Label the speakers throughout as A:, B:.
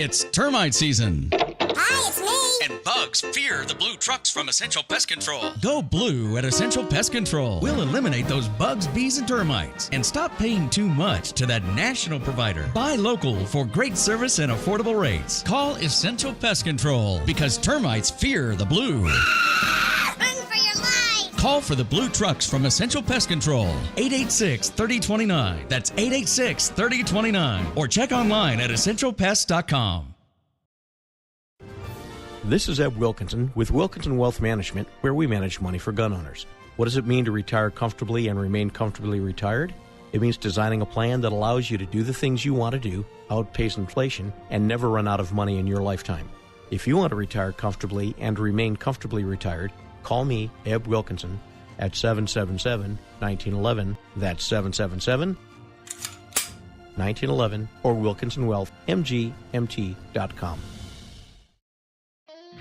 A: It's termite season.
B: Hi, it's me.
C: And bugs fear the blue trucks from Essential Pest Control.
A: Go blue at Essential Pest Control. We'll eliminate those bugs, bees, and termites. And stop paying too much to that national provider. Buy local for great service and affordable rates. Call Essential Pest Control because termites fear the blue.
B: Run for your life.
A: Call for the blue trucks from Essential Pest Control. 886-3029. That's 886-3029. Or check online at essentialpest.com.
D: This is Eb Wilkinson with Wilkinson Wealth Management, where we manage money for gun owners. What does it mean to retire comfortably and remain comfortably retired? It means designing a plan that allows you to do the things you want to do, outpace inflation, and never run out of money in your lifetime. If you want to retire comfortably and remain comfortably retired, call me, Eb Wilkinson, at 777-1911. That's 777-1911 or WilkinsonWealthMGMT.com.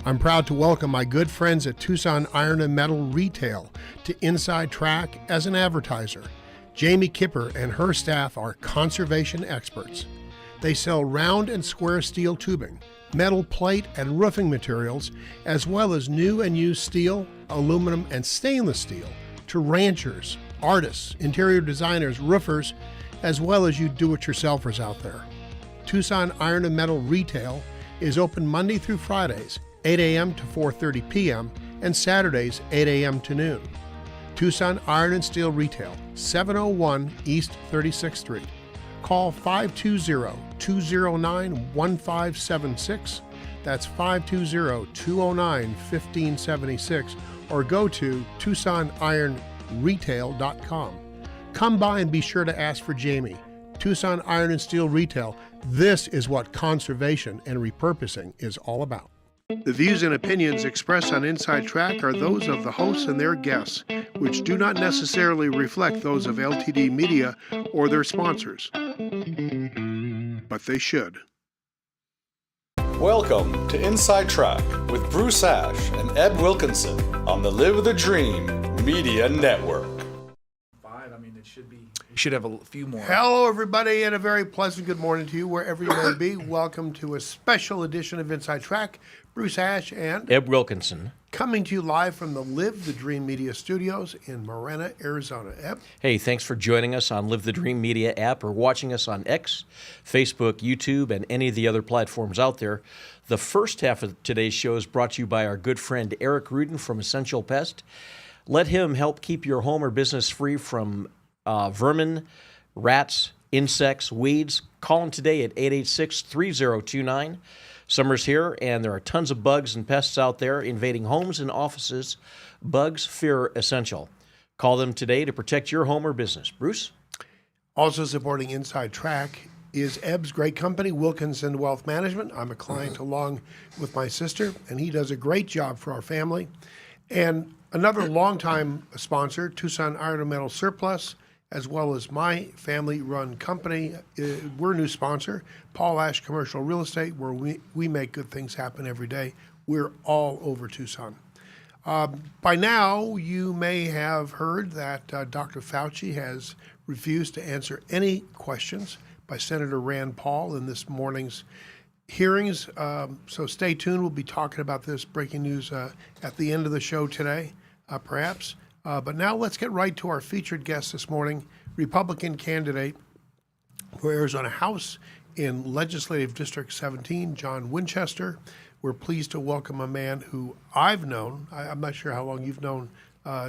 E: I'm proud to welcome my good friends at Tucson Iron and Metal Retail to Inside Track as an advertiser. Jamie Kipper and her staff are conservation experts. They sell round and square steel tubing, metal plate and roofing materials, as well as new and used steel, aluminum, and stainless steel to ranchers, artists, interior designers, roofers, as well as you do-it-yourselfers out there. Tucson Iron and Metal Retail is open Monday through Fridays, 8 a.m. to 4:30 p.m., and Saturdays, 8 a.m. to noon. Tucson Iron and Steel Retail, 701 East 36th Street. Call 520-209-1576. That's 520-209-1576. Or go to TucsonIronRetail.com. Come by and be sure to ask for Jamie. Tucson Iron and Steel Retail. This is what conservation and repurposing is all about. The views and opinions expressed on Inside Track are those of the hosts and their guests, which do not necessarily reflect those of LTD Media or their sponsors. But they should.
F: Welcome to Inside Track with Bruce Ash and Ed Wilkinson on the Live the Dream Media Network.
G: We should have a few more.
E: Hello, everybody, and a very pleasant good morning to you, wherever you may be. Welcome to a special edition of Inside Track. Bruce Ash and
D: Eb Wilkinson.
E: Coming to you live from the Live the Dream Media Studios in Marina, Arizona. Eb?
D: Hey, thanks for joining us on Live the Dream Media app or watching us on X, Facebook, YouTube, and any of the other platforms out there. The first half of today's show is brought to you by our good friend Eric Rudin from Essential Pest. Let him help keep your home or business free from vermin, rats, insects, weeds. Call him today at 886-3029. Summer's here, and there are tons of bugs and pests out there invading homes and offices. Bugs fear Essential. Call them today to protect your home or business. Bruce?
E: Also supporting Inside Track is Eb's great company, Wilkinson Wealth Management. I'm a client along with my sister, and he does a great job for our family. And another longtime sponsor, Tucson Iron and Metal Surplus, as well as my family-run company. We're a new sponsor, Paul Ash Commercial Real Estate, where we make good things happen every day. We're all over Tucson. By now, you may have heard that Dr. Fauci has refused to answer any questions by Senator Rand Paul in this morning's hearings. So stay tuned. We'll be talking about this breaking news at the end of the show today, perhaps. But now let's get right to our featured guest this morning, Republican candidate for Arizona House in Legislative District 17, John Winchester. We're pleased to welcome a man who I've known. I'm not sure how long you've known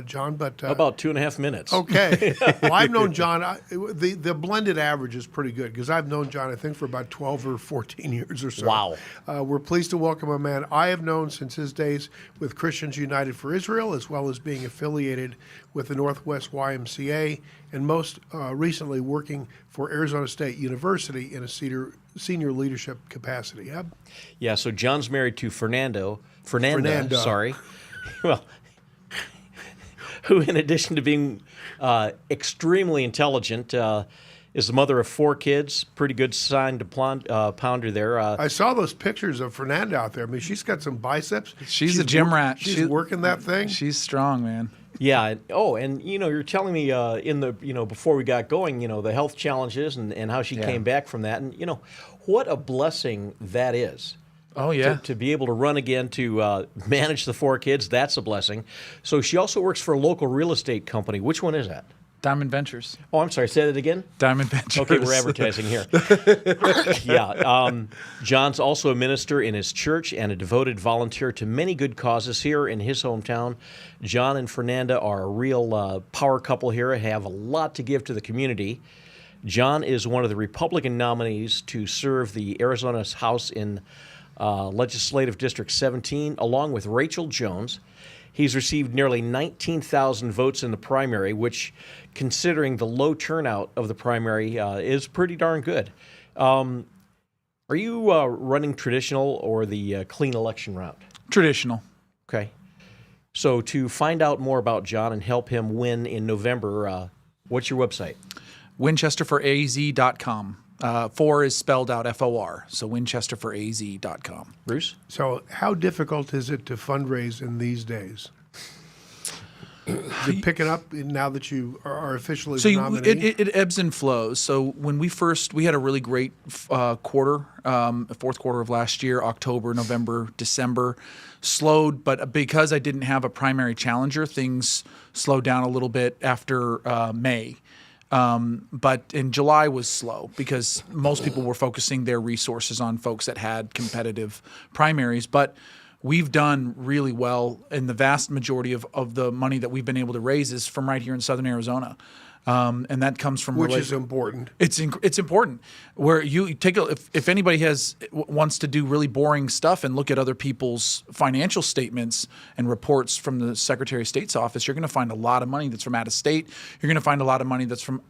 E: John, but
D: about 2.5 minutes.
E: Okay. Well, I've known John. The blended average is pretty good because I've known John, I think, for about 12 or 14 years or so.
D: Wow.
E: We're pleased to welcome a man I have known since his days with Christians United for Israel, as well as being affiliated with the Northwest YMCA, and most recently working for Arizona State University in a senior leadership capacity.
D: Yeah, so John's married to Fernanda. Sorry. Well, who, in addition to being extremely intelligent, is the mother of 4 kids. Pretty good sign to pounder there.
E: I saw those pictures of Fernanda out there. I mean, she's got some biceps.
G: She's a gym rat.
E: She's working that thing.
G: She's strong, man.
D: Yeah. And you're telling me in the before we got going, the health challenges and how she came back from that, and what a blessing that is.
G: Oh, yeah.
D: To be able to run again, to manage the 4 kids, that's a blessing. So she also works for a local real estate company. Which one is that?
G: Diamond Ventures.
D: Oh, I'm sorry. Say that again.
G: Diamond Ventures.
D: Okay, we're advertising here. Yeah. John's also a minister in his church and a devoted volunteer to many good causes here in his hometown. John and Fernanda are a real power couple here, have a lot to give to the community. John is one of the Republican nominees to serve the Arizona's House in Legislative District 17, along with Rachel Jones. He's received nearly 19,000 votes in the primary, which, considering the low turnout of the primary, is pretty darn good. Are you running traditional or the clean election route?
G: Traditional.
D: Okay. So to find out more about John and help him win in November, what's your website?
G: WinchesterForAZ.com. 4 is spelled out FOR, so WinchesterForAZ.com.
D: Bruce?
E: So how difficult is it to fundraise in these days? Is it picking up now that you are officially the nominee?
G: It ebbs and flows. So when we had a really great quarter, fourth quarter of last year, October, November, December, slowed. But because I didn't have a primary challenger, things slowed down a little bit after May. But in July was slow because most people were focusing their resources on folks that had competitive primaries. But we've done really well, and the vast majority of the money that we've been able to raise is from right here in Southern Arizona. And that comes from
E: which is important.
G: It's important. Where you take if anybody wants to do really boring stuff and look at other people's financial statements and reports from the Secretary of State's office, you're going to find a lot of money that's from out of state. You're going to find a lot of money that's from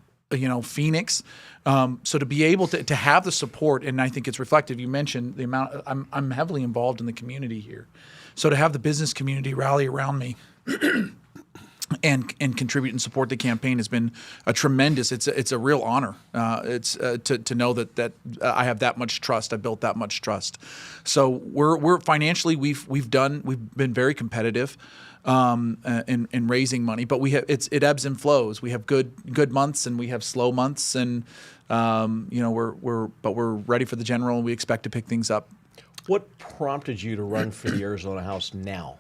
G: Phoenix. So to be able to have the support, and I think it's reflective. You mentioned the amount. I'm heavily involved in the community here, so to have the business community rally around me. And contribute and support the campaign has been a tremendous. It's a real honor. It's to know that I have that much trust. I've built that much trust. So we're financially we've been very competitive in raising money, but it ebbs and flows. We have good months and we have slow months, and we're ready for the general, and we expect to pick things up.
D: What prompted you to run for the Arizona House now?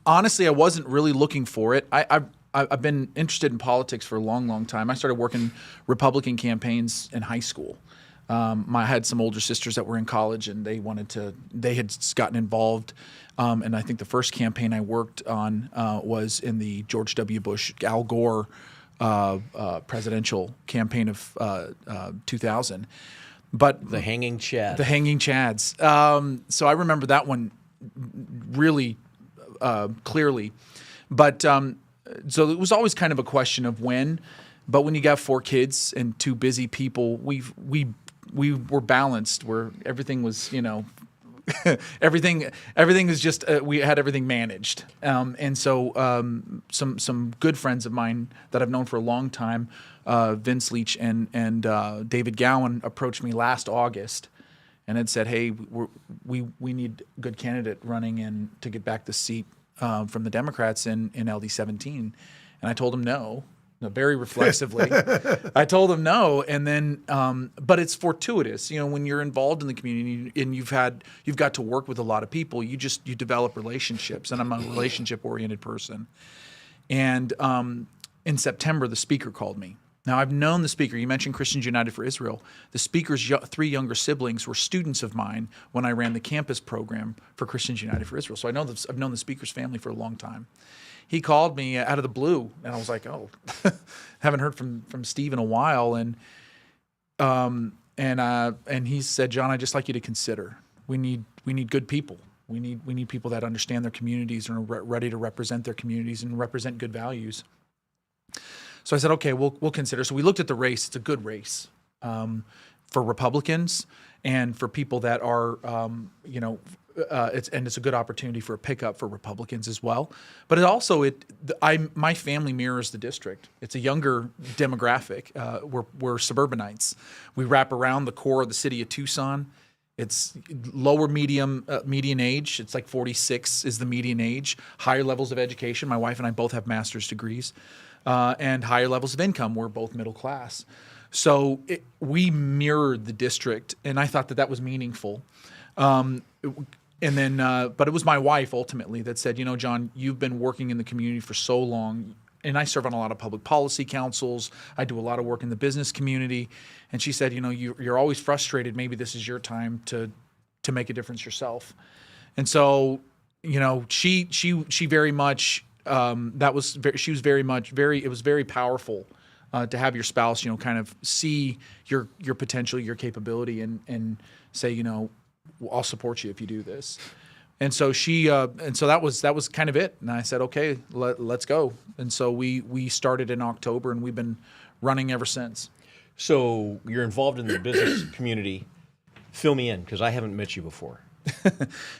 G: Honestly, I wasn't really looking for it. I've been interested in politics for a long, long time. I started working Republican campaigns in high school. I had some older sisters that were in college, and they had gotten involved. And I think the first campaign I worked on was in the George W. Bush, Al Gore presidential campaign of 2000. But
D: the Hanging Chad.
G: The Hanging Chads. So I remember that one really clearly, but so it was always kind of a question of when. But when you got 4 kids and 2 busy people, we were balanced. Where everything was, everything was just we had everything managed. And so some good friends of mine that I've known for a long time, Vince Leach and David Gowan, approached me last August and had said, "Hey, we need a good candidate running in to get back the seat from the Democrats in LD 17." And I told him no, very reflexively. I told him no, and then but it's fortuitous, when you're involved in the community and you've got to work with a lot of people, you develop relationships, and I'm a relationship oriented person. And in September, the speaker called me. Now, I've known the speaker. You mentioned Christians United for Israel. The speaker's 3 younger siblings were students of mine when I ran the campus program for Christians United for Israel. So I've known the speaker's family for a long time. He called me out of the blue, and I was like, "Oh, haven't heard from Steve in a while." And he said, "John, I'd just like you to consider. We need good people. We need people that understand their communities and are ready to represent their communities and represent good values." So I said, "Okay, we'll consider." So we looked at the race. It's a good race for Republicans and for people that are, it's a good opportunity for a pickup for Republicans as well. But my family mirrors the district. It's a younger demographic. We're suburbanites. We wrap around the core of the city of Tucson, It's lower median age. It's like 46 is the median age. Higher levels of education. My wife and I both have master's degrees, and higher levels of income. We're both middle class. So we mirrored the district, and I thought that was meaningful. And then, but it was my wife ultimately that said, John, you've been working in the community for so long. And I serve on a lot of public policy councils. I do a lot of work in the business community. And she said, you're always frustrated. Maybe this is your time to make a difference yourself. And so, she very much, it was very powerful to have your spouse, kind of see your potential, your capability, and say, I'll support you if you do this. And so that was kind of it. And I said, okay, let's go. And so we started in October, and we've been running ever since.
D: So you're involved in the business community. Fill me in, because I haven't met you before.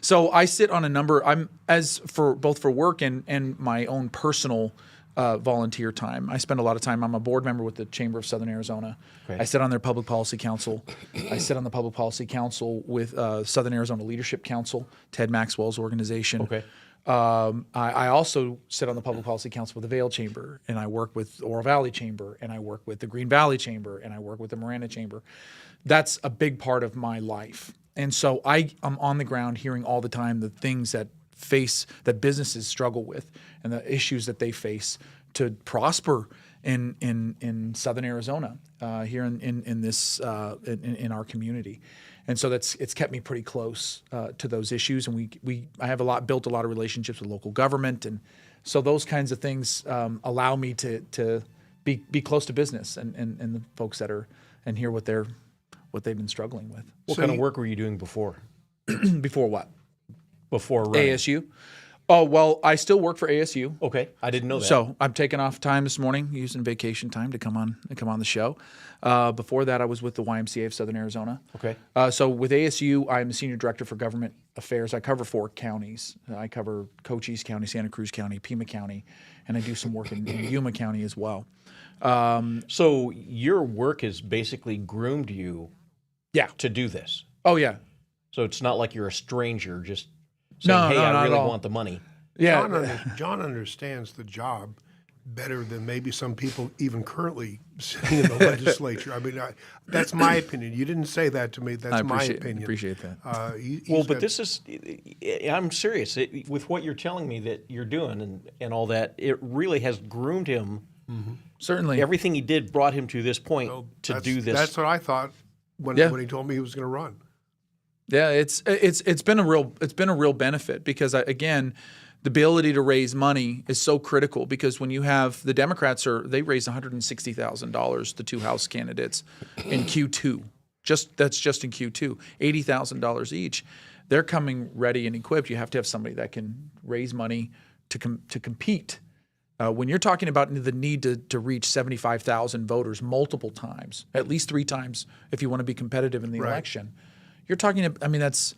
G: So I sit on a number. I'm both for work and my own personal volunteer time. I spend a lot of time. I'm a board member with the Chamber of Southern Arizona. Okay. I sit on their Public Policy Council. I sit on the Public Policy Council with Southern Arizona Leadership Council, Ted Maxwell's organization.
D: Okay.
G: I also sit on the Public Policy Council with the Vail Chamber, and I work with Oro Valley Chamber, and I work with the Green Valley Chamber, and I work with the Marana Chamber. That's a big part of my life. And so I'm on the ground hearing all the time the things that businesses struggle with and the issues that they face to prosper in Southern Arizona, here in our community. And so it's kept me pretty close to those issues, and I have built a lot of relationships with local government, and so those kinds of things allow me to be close to business and the folks that are and hear what they've been struggling with.
D: What kind of work were you doing before?
G: Before what?
D: Before running.
G: ASU. Oh, well, I still work for ASU.
D: Okay, I didn't know that.
G: So I'm taking off time this morning, using vacation time to come on the show. Before that, I was with the YMCA of Southern Arizona. Okay. So with ASU, I'm the senior director for government affairs. I cover 4 counties. I cover Cochise County, Santa Cruz County, Pima County, and I do some work in Yuma County as well.
D: So your work has basically groomed you, to do this.
G: Oh yeah.
D: So it's not like you're a stranger just saying, I really want the money.
G: Yeah.
E: John understands the job better than maybe some people even currently sitting in the legislature. I mean, that's my opinion. You didn't say that to me. That's my opinion. I
G: appreciate that.
D: But this is, I'm serious. With what you're telling me that you're doing and all that, it really has groomed him.
G: Mm-hmm. Certainly.
D: Everything he did brought him to this point to do this.
E: That's what I thought when he told me he was going to run.
G: Yeah, it's been a real benefit because again, the ability to raise money is so critical because when you have the Democrats they raised $160,000, the 2 House candidates in Q2. That's just in Q2, $80,000 each. They're coming ready and equipped. You have to have somebody that can raise money to compete. When you're talking about the need to reach 75,000 voters multiple times, at least 3 times if you want to be competitive in the election. You're talking, that's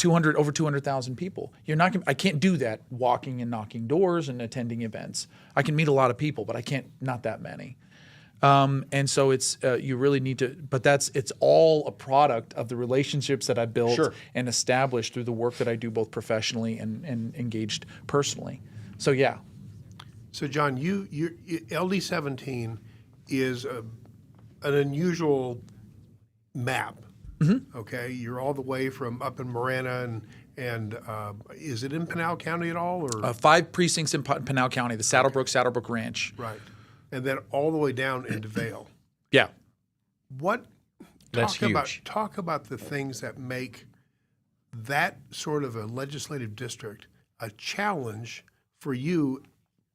G: over 200,000 people. I can't do that walking and knocking doors and attending events. I can meet a lot of people, but not that many. And so it's, you really need to, but it's all a product of the relationships that I built and established through the work that I do both professionally and engaged personally. So, yeah.
E: So, John, you LD17 is an unusual map. Mm-hmm. Okay, you're all the way from up in Marana and is it in Pinal County at all? Or 5
G: precincts in Pinal County, the Saddlebrook Ranch.
E: Right, and then all the way down into Vail.
G: Yeah.
D: That's huge.
E: Talk about the things that make that sort of a legislative district a challenge for you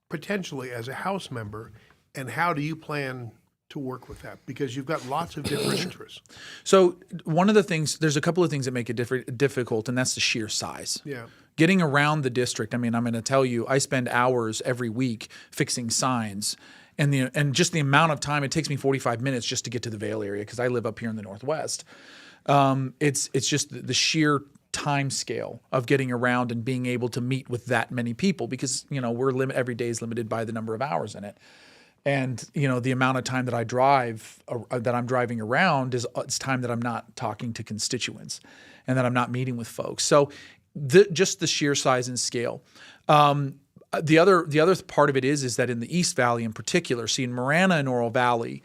E: potentially as a House member, and how do you plan to work with that? Because you've got lots of different interests.
G: So there's a couple of things that make it difficult, and that's the sheer size.
E: Yeah.
G: Getting around the district, I'm going to tell you, I spend hours every week fixing signs, and just the amount of time, it takes me 45 minutes just to get to the Vail area because I live up here in the Northwest. It's just the sheer time scale of getting around and being able to meet with that many people because, every day is limited by the number of hours in it. And the amount of time that I drive, that I'm driving around, it's time that I'm not talking to constituents, and that I'm not meeting with folks. So, just the sheer size and scale. The other part of it is that in the East Valley in particular, see in Marana and Oro Valley,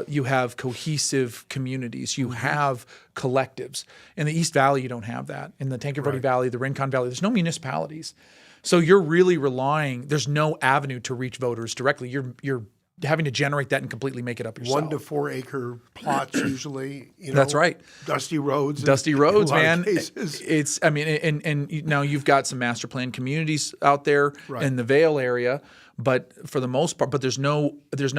G: you have cohesive communities. You have collectives. In the East Valley, you don't have that. In the Tanque Verde Valley, the Rincon Valley, there's no municipalities. So you're really relying. There's no avenue to reach voters directly. You're having to generate that and completely make it up yourself.
E: 1 to 4 acre plots usually.
G: That's right.
E: Dusty roads.
G: Dusty roads,
E: in a lot
G: man.
E: of cases.
G: It's. I mean, and now you've got some master plan communities out there in the Vale area. But for the most part, there's no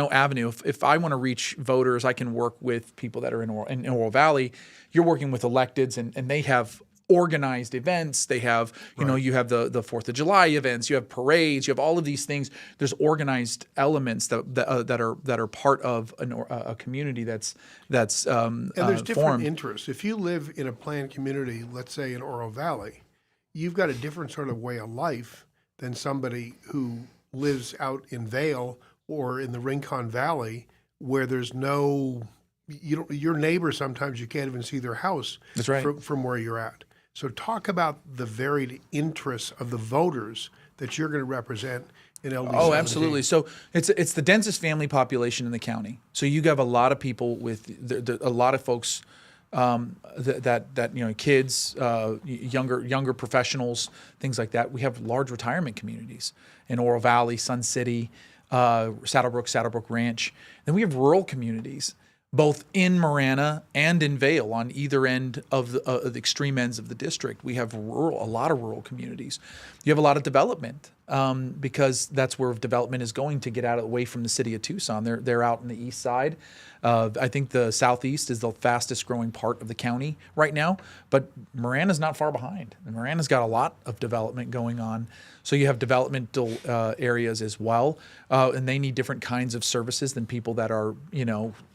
G: avenue. If I want to reach voters, I can work with people that are in Oro Valley. You're working with electeds, and they have organized events. They have, you have the 4th of July events. You have parades. You have all of these things. There's organized elements that are part of a community that's
E: and there's different
G: formed.
E: interests. If you live in a planned community, let's say in Oro Valley, you've got a different sort of way of life than somebody who lives out in Vale or in the Rincon Valley, where there's no, your neighbor, sometimes you can't even see their house.
G: That's right.
E: From where you're at. So talk about the varied interests of the voters that you're going to represent in LD 17.
G: Oh, absolutely. So it's the densest family population in the county. So you have a lot of people with a lot of folks that kids, younger professionals, things like that. We have large retirement communities in Oro Valley, Sun City, Saddlebrook Ranch. Then we have rural communities, both in Marana and in Vale, on either end of the extreme ends of the district. We have a lot of rural communities. You have a lot of development because that's where development is going to get away from the city of Tucson. They're out in the east side. I think the southeast is the fastest growing part of the county right now, but Marana's not far behind. And Marana's got a lot of development going on. So you have developmental areas as well, and they need different kinds of services than people that are,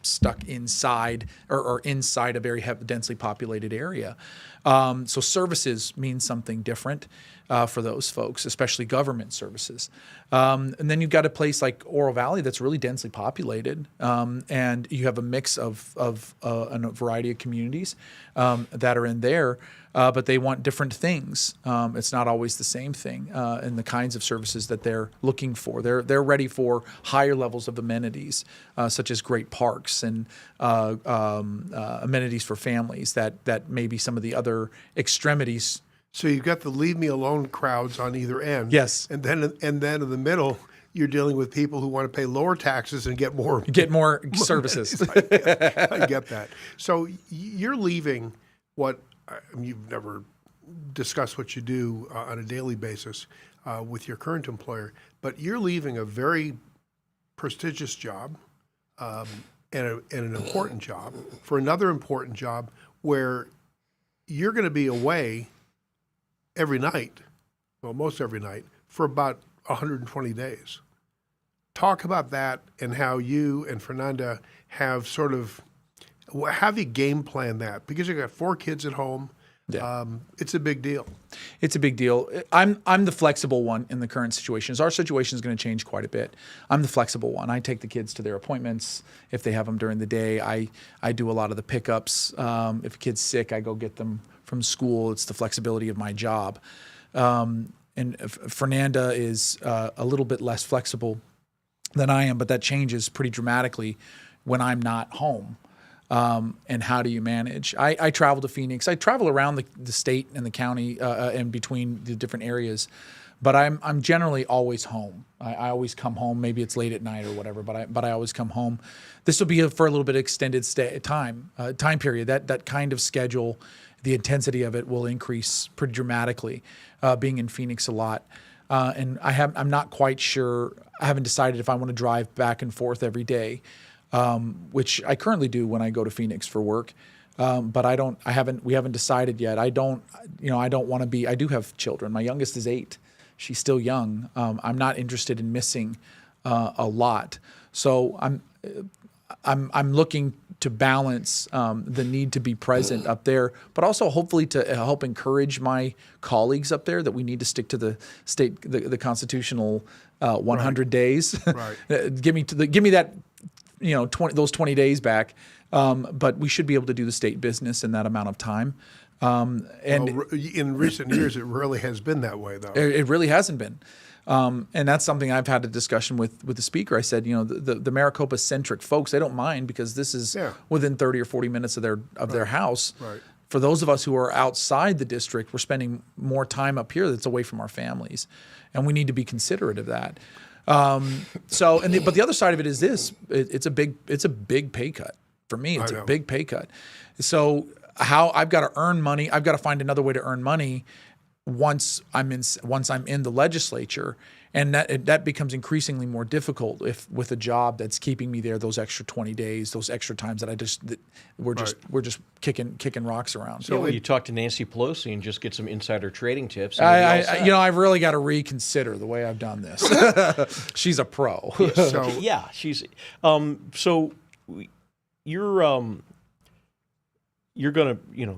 G: stuck inside or inside a very densely populated area. So services mean something different for those folks, especially government services. And then you've got a place like Oro Valley that's really densely populated, and you have a mix of a variety of communities that are in there, but they want different things. It's not always the same thing in the kinds of services that they're looking for. They're ready for higher levels of amenities, such as great parks and amenities for families that maybe some of the other extremities.
E: So you've got the leave me alone crowds on either end.
G: Yes.
E: And then in the middle, you're dealing with people who want to pay lower taxes and get more
G: services.
E: I get that. So you're leaving what you've never discussed what you do on a daily basis with your current employer, but you're leaving a very prestigious job and an important job for another important job where you're going to be away every night, well, most every night, for about 120 days. Talk about that and how you and Fernanda have have you game plan that? Because you've got 4 kids at home. Yeah. It's a big deal.
G: It's a big deal. I'm the flexible one in the current situations. Our situation is going to change quite a bit. I'm the flexible one. I take the kids to their appointments if they have them during the day. I do a lot of the pickups. If a kid's sick, I go get them from school. It's the flexibility of my job. And Fernanda is a little bit less flexible than I am, but that changes pretty dramatically when I'm not home. And how do you manage? I travel to Phoenix. I travel around the state and the county and between the different areas, but I'm generally always home. I always come home. Maybe it's late at night or whatever, but I always come home. This will be for a little bit extended time period. That kind of schedule, the intensity of it will increase pretty dramatically. Being in Phoenix a lot, and I'm not quite sure. I haven't decided if I want to drive back and forth every day. Which I currently do when I go to Phoenix for work, but we haven't decided yet. I don't want to be. I do have children. My youngest is 8. She's still young. I'm not interested in missing a lot. So I'm looking to balance the need to be present up there, but also hopefully to help encourage my colleagues up there that we need to stick to the constitutional 100 days.
E: Right.
G: Give me that, those 20 days back. But we should be able to do the state business in that amount of time. And
E: in recent years, it really has been that way, though.
G: it really hasn't been. And that's something I've had a discussion with the speaker. I said, the Maricopa-centric folks, they don't mind because this is within 30 or 40 minutes of their house.
E: Right.
G: For those of us who are outside the district, we're spending more time up here that's away from our families, and we need to be considerate of that. But the other side of it is this: it's a big pay cut for me. It's a big pay cut. So how I've got to earn money, I've got to find another way to earn money once I'm in the legislature, and that becomes increasingly more difficult with a job that's keeping me there those extra 20 days, those extra times that we're just kicking rocks around.
D: So you talk to Nancy Pelosi and just get some insider trading tips.
G: I've really got to reconsider the way I've done this. She's a pro.
D: She's so you're gonna,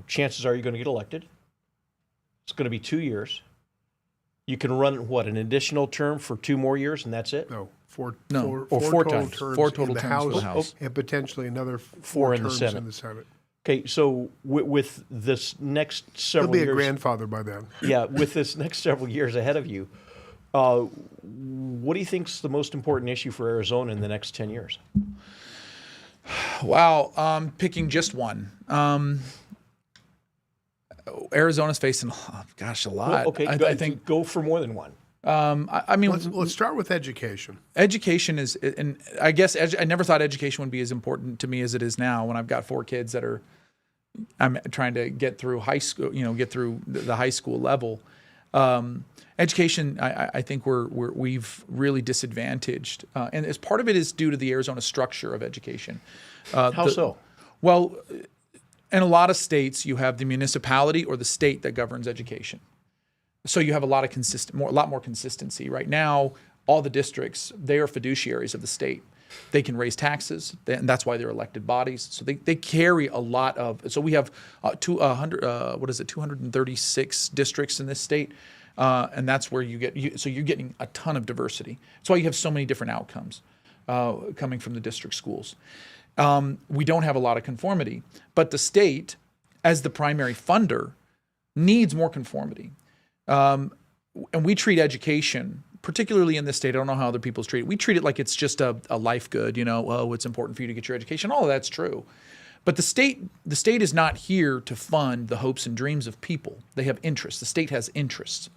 D: chances are you're gonna get elected. It's going to be 2 years. You can run an additional term for 2 more years, and that's it.
E: Four
D: total
E: terms
G: for the
E: House, and potentially another 4
D: in the
E: terms
D: Senate.
E: in the Senate.
D: Okay, so with this next several
E: He'll be
D: years,
E: a grandfather by then.
D: Yeah, with this next several years ahead of you, what do you think is the most important issue for Arizona in the next 10 years?
G: Wow, picking just one. Arizona's facing, a lot.
D: Well, okay,
G: I think
D: go for more than one.
E: Let's start with education.
G: Education is, and I guess I never thought education would be as important to me as it is now. When I've got 4 kids I'm trying to get through high school, get through the high school level. Education, I think we've really disadvantaged, and as part of it is due to the Arizona structure of education.
D: How so?
G: Well, in a lot of states, you have the municipality or the state that governs education. So you have a lot more consistency. Right now, all the districts, they are fiduciaries of the state. They can raise taxes, and that's why they're elected bodies. So they carry a lot of. So we have 236 districts in this state, and that's where so you're getting a ton of diversity. That's why you have so many different outcomes coming from the district schools. We don't have a lot of conformity, but the state, as the primary funder, needs more conformity. And we treat education, particularly in this state, I don't know how other people treat it. We treat it like it's just a life good, it's important for you to get your education. All of that's true. But the state is not here to fund the hopes and dreams of people. They have interests. The state has interests.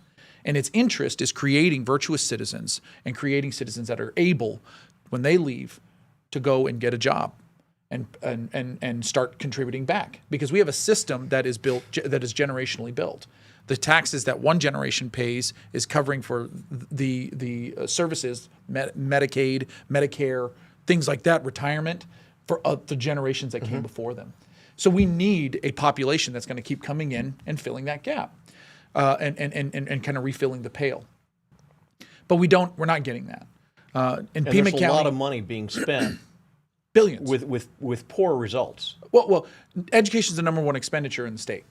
G: And its interest is creating virtuous citizens and creating citizens that are able, when they leave, to go and get a job. And start contributing back, because we have a system that is generationally built. The taxes that one generation pays is covering for the services, Medicaid, Medicare, things like that, retirement for the generations that came before them. So we need a population that's going to keep coming in and filling that gap, and kind of refilling the pail. But we're not getting that. In Pima
D: there's a lot of money being spent.
G: Billions.
D: With poor results.
G: Well, education is the number one expenditure in the state.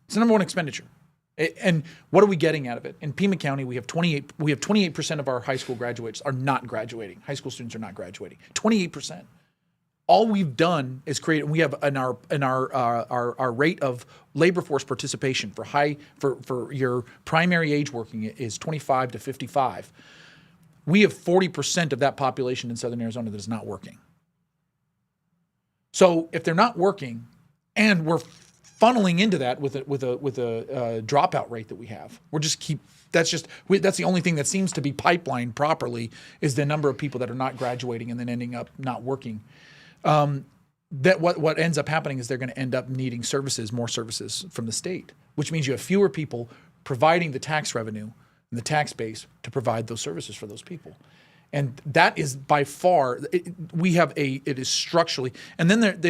G: It's the number one expenditure. And what are we getting out of it? In Pima County, we have 28% of our high school graduates are not graduating. High school students are not graduating. 28%. All we've done is create, and we have in our rate of labor force participation for your primary age working is 25 to 55. We have 40% of that population in Southern Arizona that is not working. So if they're not working, and we're funneling into that with a dropout rate that we have, that's the only thing that seems to be pipelined properly is the number of people that are not graduating and then ending up not working. That what ends up happening is they're going to end up needing more services from the state, which means you have fewer people providing the tax revenue and the tax base to provide those services for those people. And that is by far, it is structurally, and then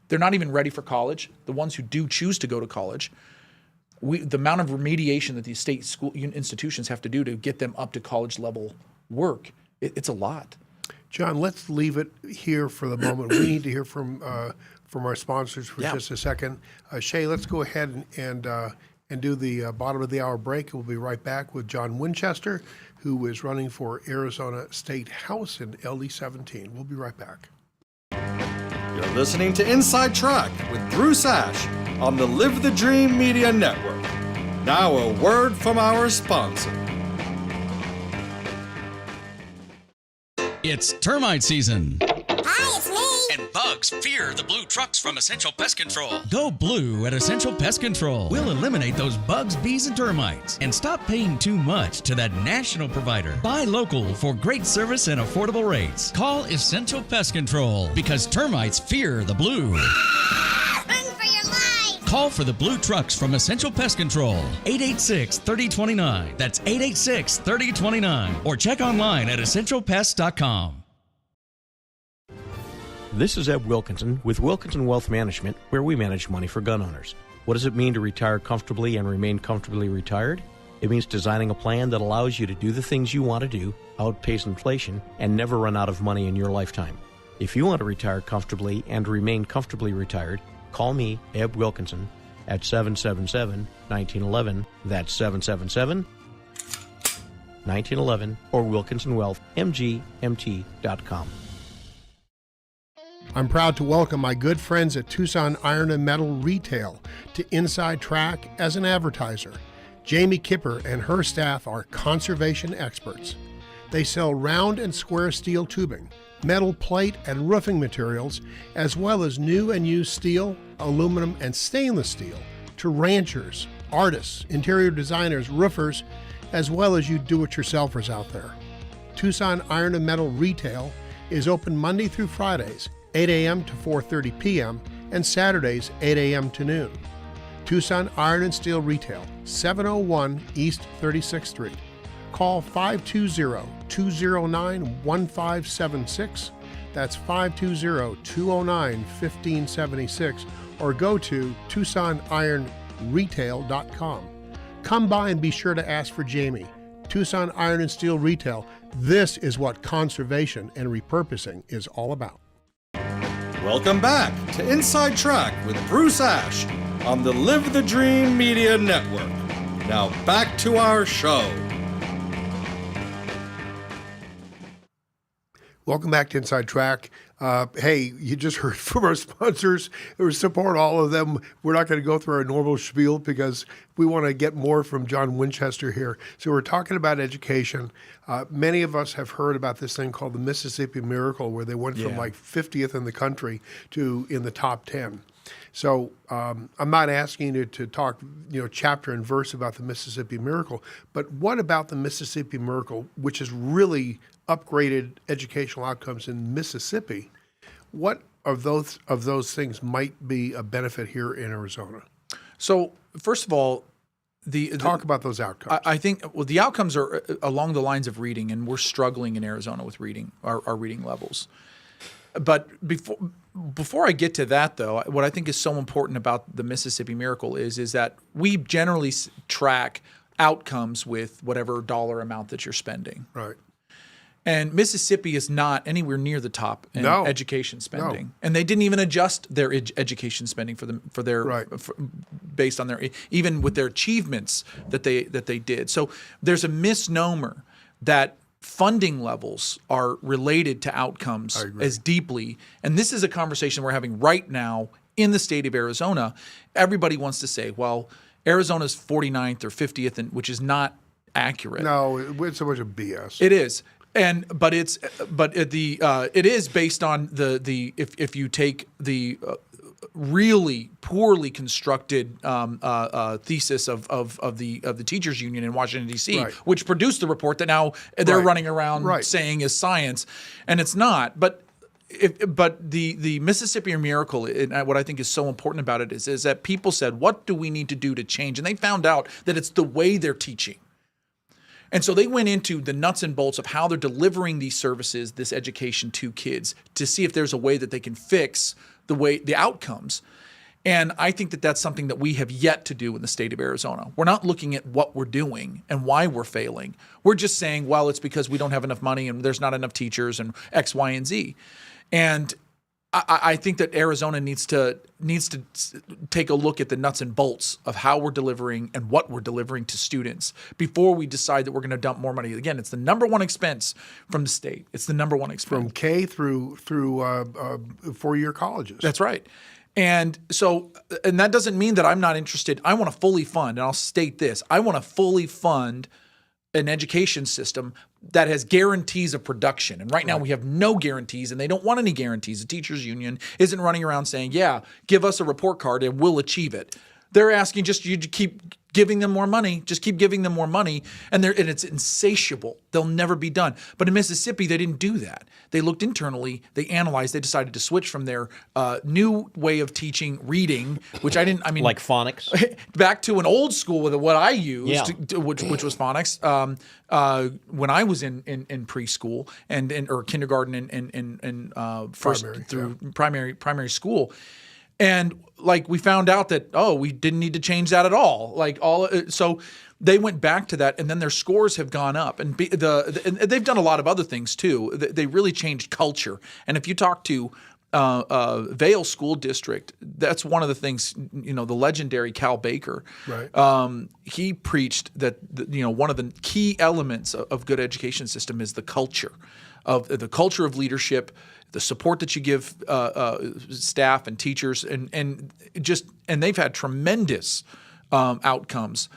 G: they're not even ready for college. The ones who do choose to go to college, the amount of remediation that these state school institutions have to do to get them up to college level work, it's a lot.
E: John, let's leave it here for the moment. We need to hear from our sponsors for just a second. Shay, let's go ahead and and do the bottom of the hour break. We'll be right back with John Winchester, who is running for Arizona State House in LD 17. We'll be right back.
F: You're listening to Inside Track with Bruce Ash on the Live the Dream Media Network. Now a word from our sponsor.
A: It's termite season.
B: Hi, it's me.
C: And bugs fear the blue trucks from Essential Pest Control.
A: Go blue at Essential Pest Control. We'll eliminate those bugs, bees, and termites. And stop paying too much to that national provider. Buy local for great service and affordable rates. Call Essential Pest Control because termites fear the blue.
B: Run for your life.
A: Call for the blue trucks from Essential Pest Control. 886-3029. That's 886-3029. Or check online at essentialpest.com.
D: This is Eb Wilkinson with Wilkinson Wealth Management, where we manage money for gun owners. What does it mean to retire comfortably and remain comfortably retired? It means designing a plan that allows you to do the things you want to do, outpace inflation, and never run out of money in your lifetime. If you want to retire comfortably and remain comfortably retired, call me, Eb Wilkinson, at 777-1911. That's 777-1911 or WilkinsonWealthMGMT.com.
E: I'm proud to welcome my good friends at Tucson Iron and Metal Retail to Inside Track as an advertiser. Jamie Kipper and her staff are conservation experts. They sell round and square steel tubing, metal plate and roofing materials, as well as new and used steel, aluminum, and stainless steel to ranchers, artists, interior designers, roofers, as well as you do-it-yourselfers out there. Tucson Iron and Metal Retail is open Monday through Fridays, 8 a.m. to 4:30 p.m., and Saturdays, 8 a.m. to noon. Tucson Iron and Steel Retail, 701 East 36th Street. Call 520-209-1576. That's 520-209-1576, or go to TucsonIronRetail.com. Come by and be sure to ask for Jamie. Tucson Iron and Steel Retail, this is what conservation and repurposing is all about.
F: Welcome back to Inside Track with Bruce Ash on the Live the Dream Media Network. Now back to our show.
E: Welcome back to Inside Track. Hey, you just heard from our sponsors. We support all of them. We're not going to go through our normal spiel because we want to get more from John Winchester here. So we're talking about education. Many of us have heard about this thing called the Mississippi Miracle, where they went from like 50th in the country to in the top 10. So I'm not asking you to talk, chapter and verse about the Mississippi Miracle, but what about the Mississippi Miracle, which has really upgraded educational outcomes in Mississippi? What of those things might be a benefit here in Arizona?
G: So first of all,
E: talk about those outcomes.
G: I think the outcomes are along the lines of reading, and we're struggling in Arizona with reading, our reading levels. But before I get to that, though, what I think is so important about the Mississippi Miracle is that we generally track outcomes with whatever dollar amount that you're spending.
E: Right.
G: And Mississippi is not anywhere near the top in education spending,
E: No.
G: and they didn't even adjust their education spending based on their even with their achievements that they did. So there's a misnomer that funding levels are related to outcomes as deeply, and this is a conversation we're having right now in the state of Arizona. Everybody wants to say, well, Arizona's 49th or 50th, which is not accurate.
E: No, it's a bunch of BS.
G: It is. But it is based on if you take the really poorly constructed thesis of the teachers union in Washington D.C.,
E: Right.
G: which produced the report that now they're
E: Right.
G: running around
E: Right.
G: saying is science, and it's not. But the Mississippi Miracle, and what I think is so important about it is that people said, what do we need to do to change? And they found out that it's the way they're teaching. And so they went into the nuts and bolts of how they're delivering these services, this education to kids, to see if there's a way that they can fix the outcomes. And I think that that's something that we have yet to do in the state of Arizona. We're not looking at what we're doing and why we're failing. We're just saying, well, it's because we don't have enough money and there's not enough teachers and X, Y, and Z. And I think that Arizona needs to take a look at the nuts and bolts of how we're delivering and what we're delivering to students before we decide that we're going to dump more money. Again, it's the number one expense from the state. It's the number one expense
E: from K through 4-year colleges.
G: That's right. And so, and that doesn't mean that I'm not interested. I want to fully fund, and I'll state this: I want to fully fund an education system that has guarantees of production. And right now we have no guarantees, and they don't want any guarantees. The teachers union isn't running around saying, yeah, give us a report card and we'll achieve it. They're asking just you to keep giving them more money, just keep giving them more money, and it's insatiable. They'll never be done. But in Mississippi, they didn't do that. They looked internally, they analyzed, they decided to switch from their new way of teaching reading, which like
D: phonics,
G: back to an old school with what I used,
D: Yeah.
G: which was phonics. When I was in preschool or kindergarten and first
E: Primary,
G: through primary school. And like we found out that we didn't need to change that at all. So they went back to that, and then their scores have gone up. And and they've done a lot of other things too. They really changed culture. And if you talk to Vail School District, that's one of the things. The legendary Cal Baker,
E: Right.
G: he preached that one of the key elements of good education system is the culture of leadership, the support that you give staff and teachers, and they've had tremendous outcomes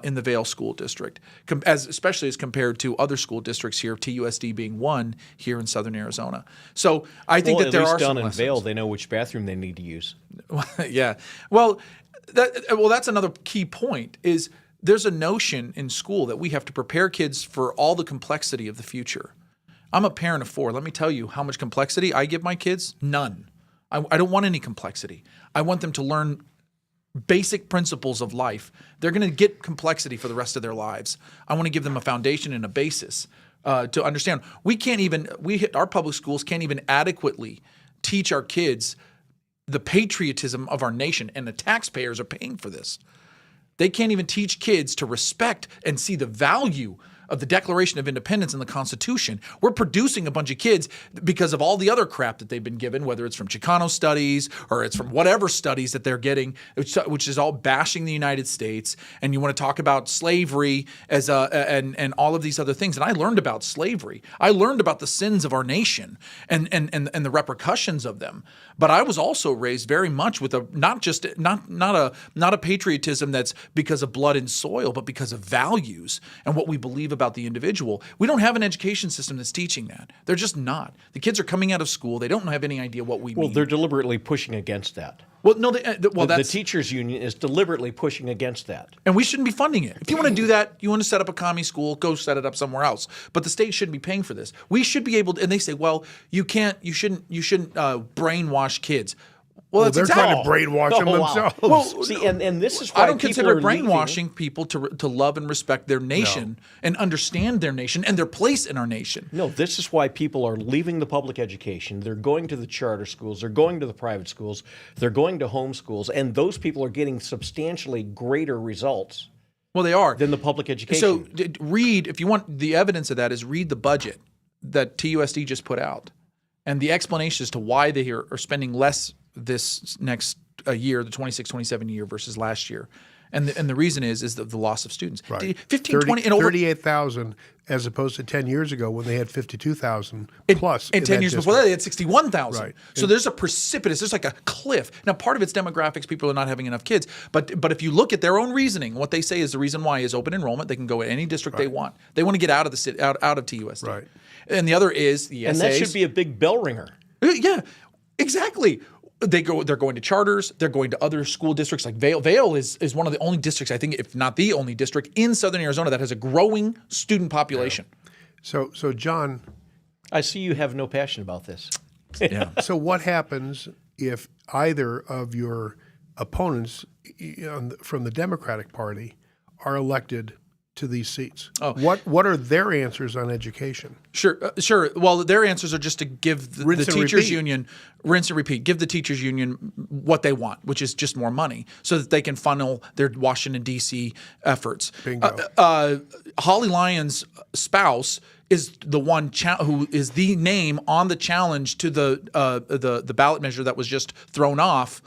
G: in the Vail School District, especially as compared to other school districts here, TUSD being one here in Southern Arizona. So I think that there are some
D: down in
G: lessons.
D: Vail, they know which bathroom they need to use.
G: Yeah. Well, that's another key point is there's a notion in school that we have to prepare kids for all the complexity of the future. I'm a parent of 4. Let me tell you how much complexity I give my kids. None. I don't want any complexity. I want them to learn basic principles of life. They're going to get complexity for the rest of their lives. I want to give them a foundation and a basis to understand. Our public schools can't even adequately teach our kids the patriotism of our nation, and the taxpayers are paying for this. They can't even teach kids to respect and see the value of the Declaration of Independence and the Constitution. We're producing a bunch of kids because of all the other crap that they've been given, whether it's from Chicano studies or it's from whatever studies that they're getting, which is all bashing the United States. And you want to talk about slavery and all of these other things. And I learned about slavery. I learned about the sins of our nation and the repercussions of them. But I was also raised very much with not a patriotism that's because of blood and soil, but because of values and what we believe about the individual. We don't have an education system that's teaching that. They're just not. The kids are coming out of school. They don't have any idea what we mean.
D: Well, they're deliberately pushing against that.
G: Well, no,
D: The teachers union is deliberately pushing against that.
G: And we shouldn't be funding it. If you want to do that, you want to set up a commie school, go set it up somewhere else. But the state shouldn't be paying for this. We should be able to, and they say, well, you shouldn't brainwash kids. Well,
E: they're trying to brainwash them themselves.
G: Well,
D: See, and this is why
G: I don't consider it
D: leaving.
G: brainwashing people to love and respect their nation and understand their nation and their place in our nation.
D: No, this is why people are leaving the public education. They're going to the charter schools. They're going to the private schools. They're going to home schools. And those people are getting substantially greater results
G: Well, they are.
D: than the public education.
G: So read, if you want the evidence of that, is read the budget that TUSD just put out and the explanation as to why they are spending less this next year, the 26-27 year versus last year. And the reason is the loss of students.
E: Right.
G: 15, 20, and over
E: 38,000 as opposed to 10 years ago when they had 52,000 plus.
G: And 10 years before that, they had 61,000.
E: Right.
G: So there's there's like a cliff. Now, part of it's demographics. People are not having enough kids. But if you look at their own reasoning, what they say is the reason why is open enrollment. They can go in any district they want. They want to get out of the city, out of TUSD.
E: Right.
G: And the other is the
D: and
G: essays.
D: that should be a big bell ringer.
G: Yeah, exactly. They're going to charters. They're going to other school districts like Vail. Vail is one of the only districts, I think, if not the only district in Southern Arizona that has a growing student population.
E: So John,
D: I see you have no passion about this.
G: Yeah.
E: so what happens if either of your opponents from the Democratic Party are elected to these seats? What are their answers on education?
G: Sure. Well, their answers are just to give the teachers
E: repeat.
G: union rinse and repeat. Give the teachers union what they want, which is just more money, so that they can funnel their Washington D.C. efforts.
E: Bingo.
G: Holly Lyons' spouse is the one who is the name on the challenge to the ballot measure that was just thrown off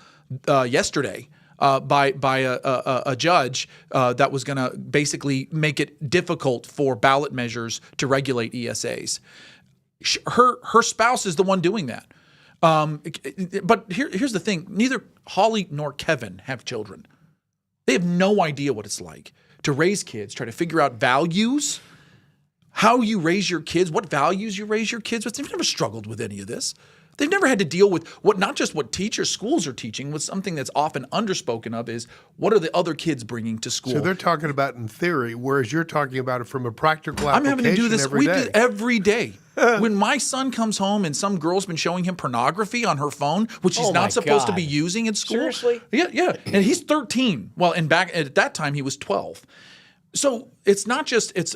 G: yesterday by a judge that was going to basically make it difficult for ballot measures to regulate ESAs. Her spouse is the one doing that. But here's the thing: neither Holly nor Kevin have children. They have no idea what it's like to raise kids, try to figure out values, how you raise your kids, what values you raise your kids with. They've never struggled with any of this. They've never had to deal with not just what teachers, schools are teaching, but something that's often underspoken of is what are the other kids bringing to school.
E: So they're talking about in theory, whereas you're talking about it from a practical
G: I'm
E: application
G: having to do this.
E: every
G: We
E: day.
G: do every day. When my son comes home and some girl's been showing him pornography on her phone, which she's
D: Oh, my
G: not supposed to
D: God.
G: be using at school.
D: Seriously?
G: Yeah. And he's 13. Well, and back at that time he was 12. So it's not just it's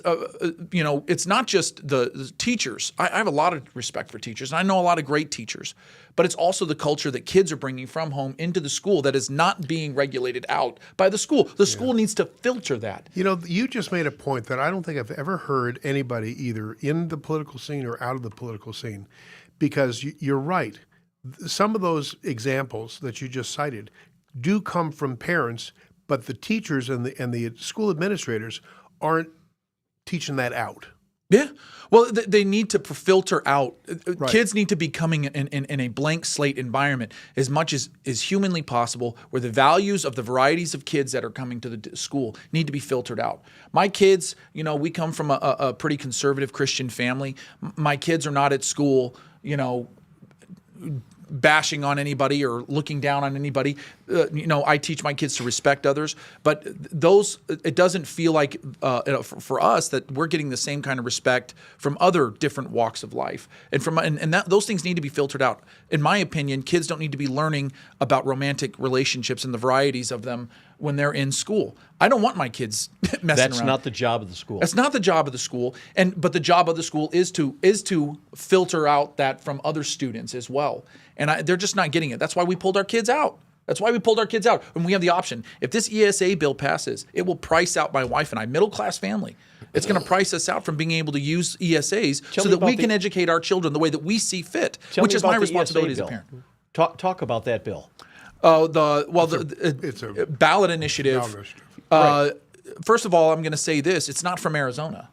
G: not just the teachers. I have a lot of respect for teachers, and I know a lot of great teachers. But it's also the culture that kids are bringing from home into the school that is not being regulated out by the school. The school needs to filter that.
E: You know, you just made a point that I don't think I've ever heard anybody either in the political scene or out of the political scene, because you're right. Some of those examples that you just cited do come from parents, but the teachers and the school administrators aren't teaching that out.
G: Yeah. Well, they need to filter out.
E: Right.
G: Kids need to be coming in a blank slate environment as much as is humanly possible, where the values of the varieties of kids that are coming to the school need to be filtered out. My kids, we come from a pretty conservative Christian family. My kids are not at school, bashing on anybody or looking down on anybody. I teach my kids to respect others, but it doesn't feel like for us that we're getting the same kind of respect from other different walks of life, and those things need to be filtered out. In my opinion, kids don't need to be learning about romantic relationships and the varieties of them when they're in school. I don't want my kids messing around.
D: That's not the job of the school.
G: That's not the job of the school, but the job of the school is to filter out that from other students as well. And they're just not getting it. That's why we pulled our kids out. And we have the option. If this ESA bill passes, it will price out my wife and I, middle-class family. It's going to price us out from being able to use ESAs so that we can educate our children the way that we see fit, which is my responsibility as a parent.
D: Talk about that bill.
E: It's a
G: ballot initiative. First of all, I'm going to say this: it's not from Arizona.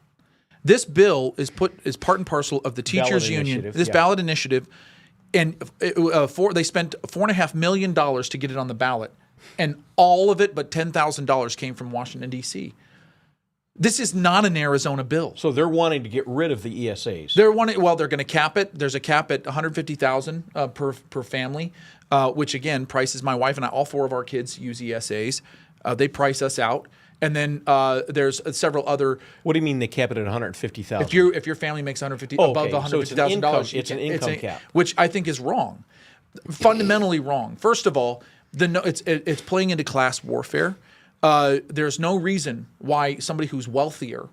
G: This bill is part and parcel of the teachers' union. This ballot initiative, and they spent $4.5 million to get it on the ballot, and all of it but $10,000 came from Washington D.C. This is not an Arizona bill.
D: So they're wanting to get rid of the ESAs.
G: They're going to cap it. There's a cap at $150,000 per family, which again prices my wife and I. All four of our kids use ESAs. They price us out, and then there's several other.
D: What do you mean they cap it at $150,000?
G: If your family makes above
D: So it's
G: $150,000,
D: it's an income cap,
G: which I think is wrong, fundamentally wrong. First of all, it's playing into class warfare. There's no reason why somebody who's wealthier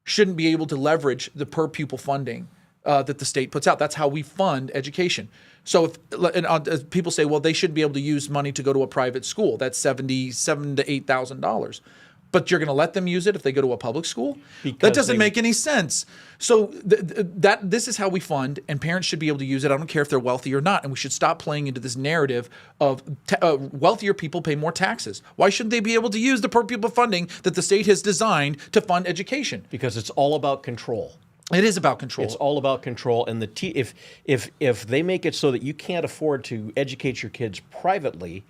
G: shouldn't be able to leverage the per pupil funding that the state puts out. That's how we fund education. So if people say, well, they should be able to use money to go to a private school, that's $77,000 to $8,000. But you're going to let them use it if they go to a public school? That doesn't make any sense. So this is how we fund, and parents should be able to use it. I don't care if they're wealthy or not, and we should stop playing into this narrative of wealthier people pay more taxes. Why shouldn't they be able to use the per pupil funding that the state has designed to fund education?
D: Because it's all about control.
G: It is about control.
D: It's all about control, and if they make it so that you can't afford to educate your kids privately,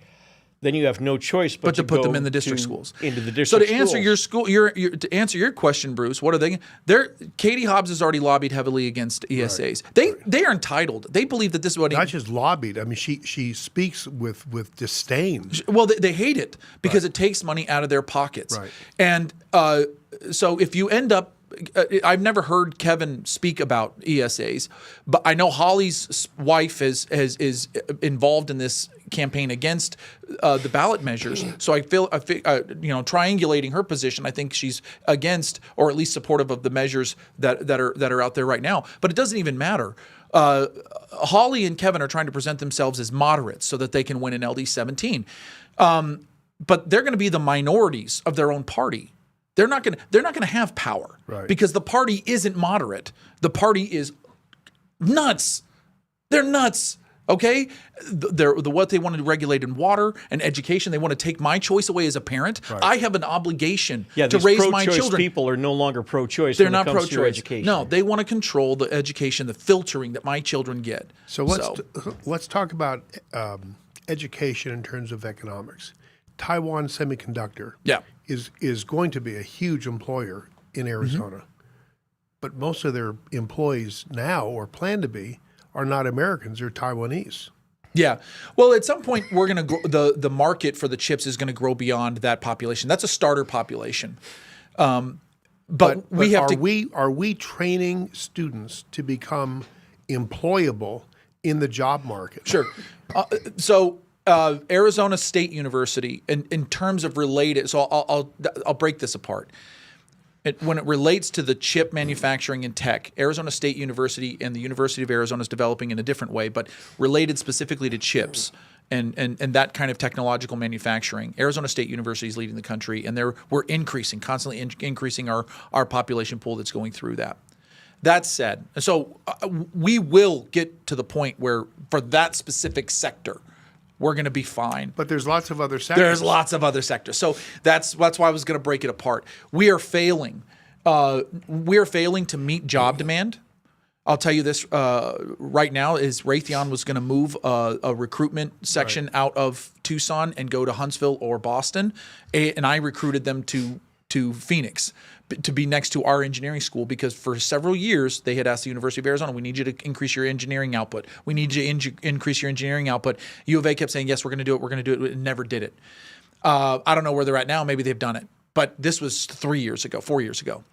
D: then you have no choice but
G: to put them in the district schools.
D: Into the district
G: so to
D: schools.
G: answer to answer your question, Bruce, what are they? Katie Hobbs has already lobbied heavily against ESAs. Right. They are entitled. They believe that this is what
E: not just lobbied. I mean, she speaks with disdain.
G: Well, they hate it because it takes money out of their pockets.
E: Right.
G: And so if you end up. I've never heard Kevin speak about ESAs, but I know Holly's wife is involved in this campaign against the ballot measures. So I feel triangulating her position, I think she's against or at least supportive of the measures that are out there right now. But it doesn't even matter. Holly and Kevin are trying to present themselves as moderates so that they can win in LD 17, but they're going to be the minorities of their own party. They're not going to have power because the party isn't moderate. The party is nuts. They're nuts. Okay, what they want to regulate in water and education. They want to take my choice away as a parent. Right. I have an obligation to raise my children.
D: People are no longer pro-choice.
G: They're
D: when
G: not
D: it comes
G: pro-choice.
D: To education.
G: No, they want to control the education, the filtering that my children get.
E: So let's talk about education in terms of economics. Taiwan Semiconductor is going to be a huge employer in Arizona, but most of their employees now, or plan to be, are not Americans, they're Taiwanese.
G: Yeah. Well, at some point, we're going to the market for the chips is going to grow beyond that population. That's a starter population. But
E: are we training students to become employable in the job market?
G: Sure. So Arizona State University, in terms of related, so I'll break this apart. When it relates to the chip manufacturing and tech, Arizona State University and the University of Arizona is developing in a different way, but related specifically to chips and that kind of technological manufacturing. Arizona State University is leading the country, and we're constantly increasing our population pool that's going through that. That said, so we will get to the point where for that specific sector, we're going to be fine.
E: But there's lots of other sectors.
G: There's lots of other sectors. So that's why I was going to break it apart. We are failing. We are failing to meet job demand. I'll tell you this right now is Raytheon was going to move a recruitment section out of Tucson and go to Huntsville or Boston. And I recruited them to Phoenix to be next to our engineering school because for several years they had asked the University of Arizona, we need you to increase your engineering output. We need you to increase your engineering output. U of A kept saying, yes, we're going to do it. We're going to do it. And never did it. I don't know where they're at now. Maybe they've done it. But this was 4 years ago.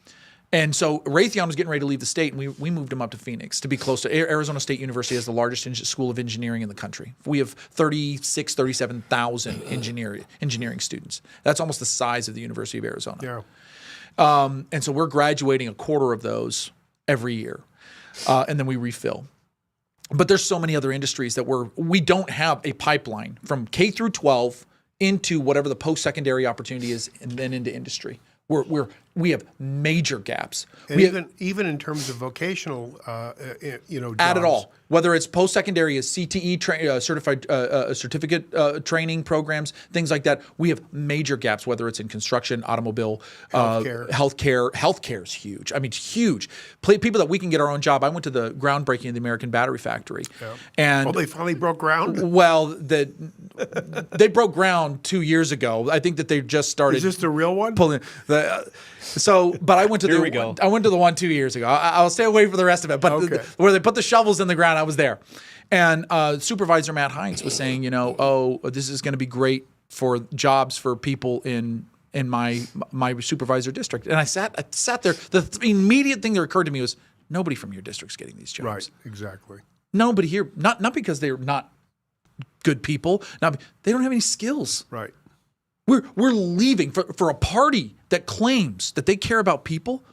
G: And so Raytheon was getting ready to leave the state, and we moved them up to Phoenix to be close to Arizona State University has the largest school of engineering in the country. We have 37,000 engineering students. That's almost the size of the University of Arizona.
E: Yeah.
G: And so we're graduating a quarter of those every year, and then we refill. But there's so many other industries that we don't have a pipeline from K through 12 into whatever the post-secondary opportunity is, and then into industry. We have major gaps.
E: And even in terms of vocational, jobs.
G: At all. Whether it's post-secondary as CTE certified certificate training programs, things like that, we have major gaps. Whether it's in construction, automobile, healthcare. Healthcare is huge. I mean, it's huge. People that we can get our own job. I went to the groundbreaking of the American Battery Factory, and
E: they finally broke ground.
G: Well, they broke ground 2 years ago. I think that they just started.
E: Is this the real one?
G: But I went to I went to the one 2 years ago. I'll stay away for the rest of it. But where they put the shovels in the ground, I was there. And Supervisor Matt Hines was saying, this is going to be great for jobs for people in my supervisor district. And I sat there. The immediate thing that occurred to me was nobody from your district's getting these jobs.
E: Right, exactly.
G: Nobody here, not because they're not good people. They don't have any skills.
E: Right.
G: We're leaving for a party that claims that they care about people.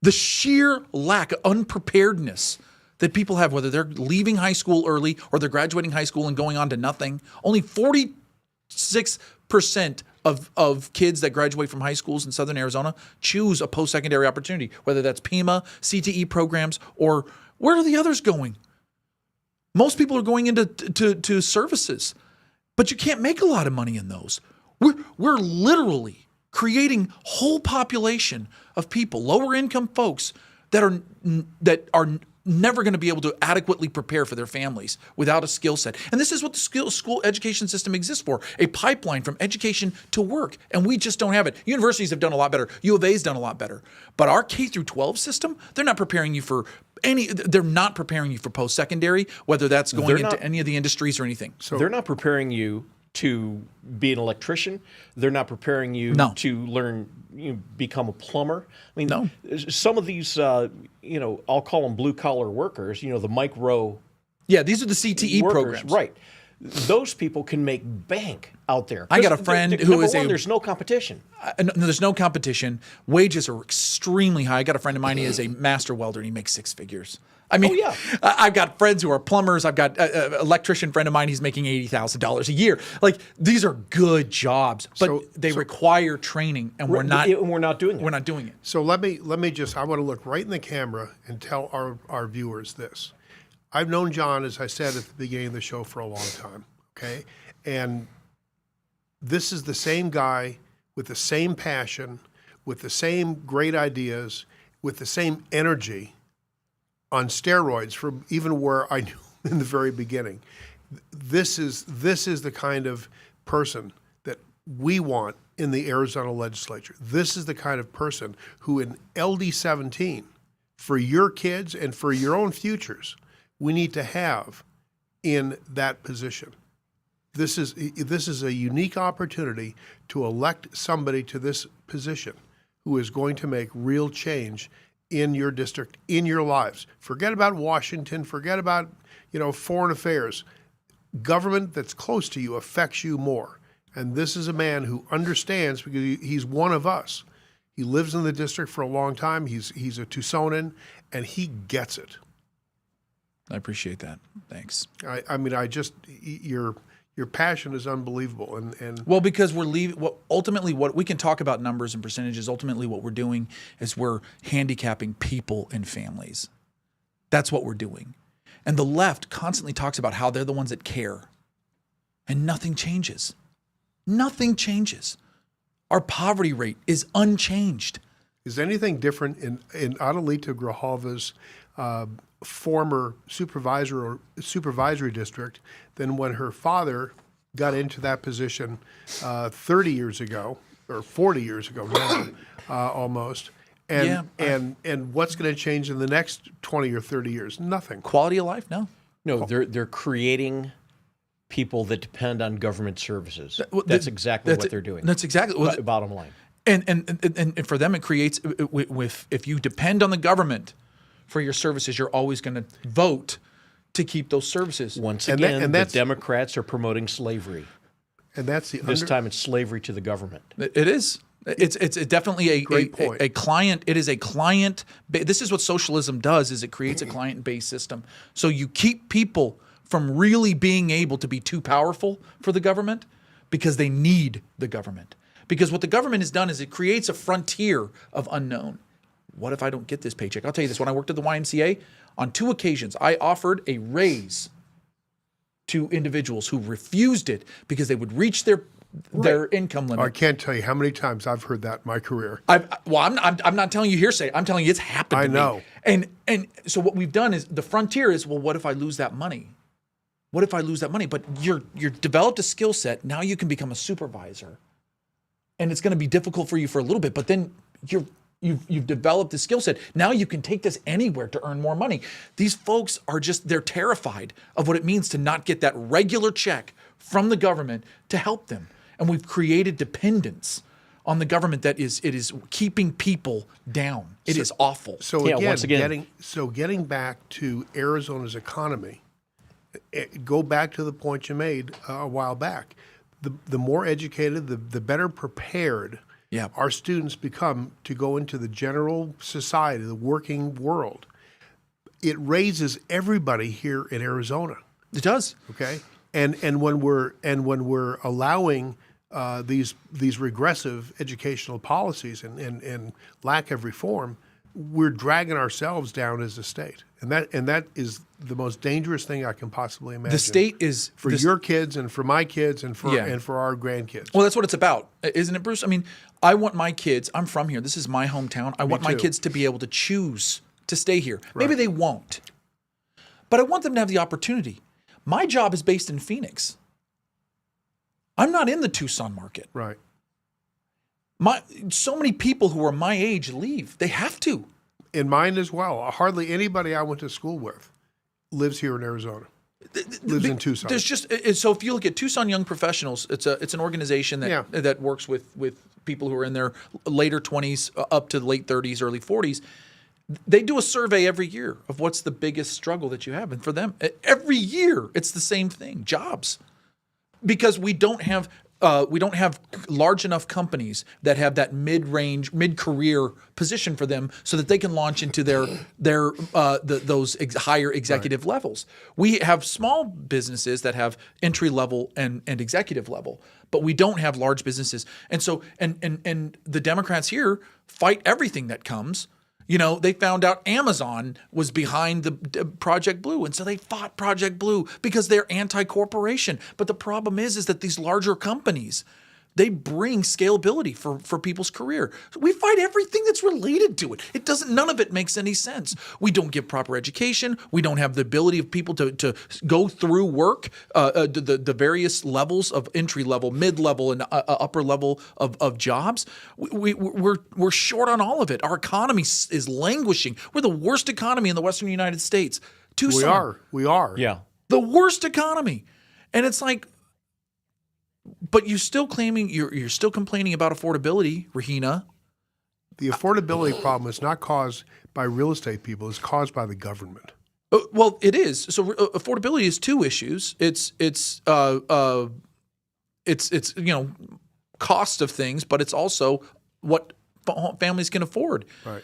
G: The sheer lack of unpreparedness that people have, whether they're leaving high school early or they're graduating high school and going on to nothing. Only 46% of kids that graduate from high schools in Southern Arizona choose a post-secondary opportunity, whether that's PIMA, CTE programs, or where are the others going? Most people are going into services, but you can't make a lot of money in those. We're literally creating whole population of people, lower income folks that are never going to be able to adequately prepare for their families without a skill set. And this is what the school education system exists for, a pipeline from education to work. And we just don't have it. Universities have done a lot better. U of A's done a lot better. But our K through 12 system, they're not preparing you for post-secondary, whether that's going into any of the industries or anything.
D: So they're not preparing you to be an electrician. They're not preparing you to learn, become a plumber. I mean, some of these, I'll call them blue collar workers, the micro.
G: Yeah, these are the CTE
D: workers,
G: programs.
D: Right. Those people can make bank out there.
G: I got a friend
D: there's no competition.
G: There's no competition. Wages are extremely high. I got a friend of mine, he is a master welder, and he makes six figures. I mean,
D: Oh, yeah.
G: I've got friends who are plumbers. I've got an electrician friend of mine. He's making $80,000 a year. Like, these are good jobs, but they require training, and we're not doing it. We're not doing it.
E: So let me just, I want to look right in the camera and tell our viewers this. I've known John, as I said at the beginning of the show, for a long time, okay? And this is the same guy with the same passion, with the same great ideas, with the same energy on steroids from even where I knew him in the very beginning. This is the kind of person that we want in the Arizona legislature. This is the kind of person who in LD17, for your kids and for your own futures, we need to have in that position. This is a unique opportunity to elect somebody to this position who is going to make real change in your district, in your lives. Forget about Washington, forget about, foreign affairs. Government that's close to you affects you more. And this is a man who understands, because he's one of us. He lives in the district for a long time. He's a Tucsonan, and he gets it.
G: I appreciate that. Thanks.
E: Your passion is unbelievable, and
G: well, because we're leaving. Ultimately, what we can talk about numbers and percentages. Ultimately, what we're doing is we're handicapping people and families. That's what we're doing, and the left constantly talks about how they're the ones that care, and nothing changes. Nothing changes. Our poverty rate is unchanged.
E: Is anything different in Adelita Grijalva's former supervisory district than when her father got into that position 30 years ago, or 40 years ago now, almost? And what's going to change in the next 20 or 30 years? Nothing.
G: Quality of life? No.
D: No, they're creating people that depend on government services. That's exactly what they're doing.
G: That's exactly what
D: bottom line.
G: And for them, it creates, if you depend on the government for your services, you're always going to vote to keep those services.
D: Once again, the Democrats are promoting slavery.
E: And that's
D: this time it's slavery to the government.
G: It is. It's definitely a client. It is a client. This is what socialism does: is it creates a client-based system. So you keep people from really being able to be too powerful for the government because they need the government. Because what the government has done is it creates a frontier of unknown. What if I don't get this paycheck? I'll tell you this. When I worked at the YMCA, on 2 occasions, I offered a raise to individuals who refused it because they would reach their income limit.
E: I can't tell you how many times I've heard that in my career.
G: I'm not telling you hearsay. I'm telling you it's happened to me.
E: I know.
G: And so what we've done is the frontier is, well, what if I lose that money? What if I lose that money? But you're developed a skill set. Now you can become a supervisor. And it's going to be difficult for you for a little bit, but then you've developed the skill set. Now you can take this anywhere to earn more money. These folks are they're terrified of what it means to not get that regular check from the government to help them. And we've created dependence on the government that is keeping people down. It is awful.
E: So
D: Yeah,
E: again,
D: once again.
E: getting back to Arizona's economy, go back to the point you made a while back. The more educated, the better prepared our students become to go into the general society, the working world. It raises everybody here in Arizona.
G: It does.
E: Okay, and when we're allowing these regressive educational policies and lack of reform, we're dragging ourselves down as a state, and that is the most dangerous thing I can possibly imagine.
G: The state is
E: for your kids and for my kids and for our grandkids.
G: Well, that's what it's about, isn't it, Bruce? I mean, I want my kids. I'm from here. This is my hometown. I want my kids to be able to choose to stay here. Maybe they won't, but I want them to have the opportunity. My job is based in Phoenix. I'm not in the Tucson market.
E: Right.
G: So many people who are my age leave. They have to.
E: In mine as well. Hardly anybody I went to school with lives here in Arizona. Lives in Tucson.
G: There's so if you look at Tucson Young Professionals, it's an organization that works with people who are in their later 20s up to late 30s, early 40s. They do a survey every year of what's the biggest struggle that you have, and for them, every year it's the same thing: jobs. Because we don't have large enough companies that have that mid-career position for them, so that they can launch into those higher executive levels. We have small businesses that have entry level and executive level, but we don't have large businesses. And so and the Democrats here fight everything that comes. They found out Amazon was behind the Project Blue, and so they fought Project Blue because they're anti-corporation. But the problem is that these larger companies, they bring scalability for people's career. So we fight everything that's related to it. None of it makes any sense. We don't give proper education. We don't have the ability of people to go through work, the various levels of entry level, mid level, and upper level of jobs. We're short on all of it. Our economy is languishing. We're the worst economy in the Western United States. Tucson,
E: We are.
D: Yeah.
G: the worst economy, and it's like. But you're still complaining about affordability, Rahina.
E: The affordability problem is not caused by real estate people; it's caused by the government.
G: Well, it is. So affordability is two issues. It's cost of things, but it's also what families can afford.
E: Right.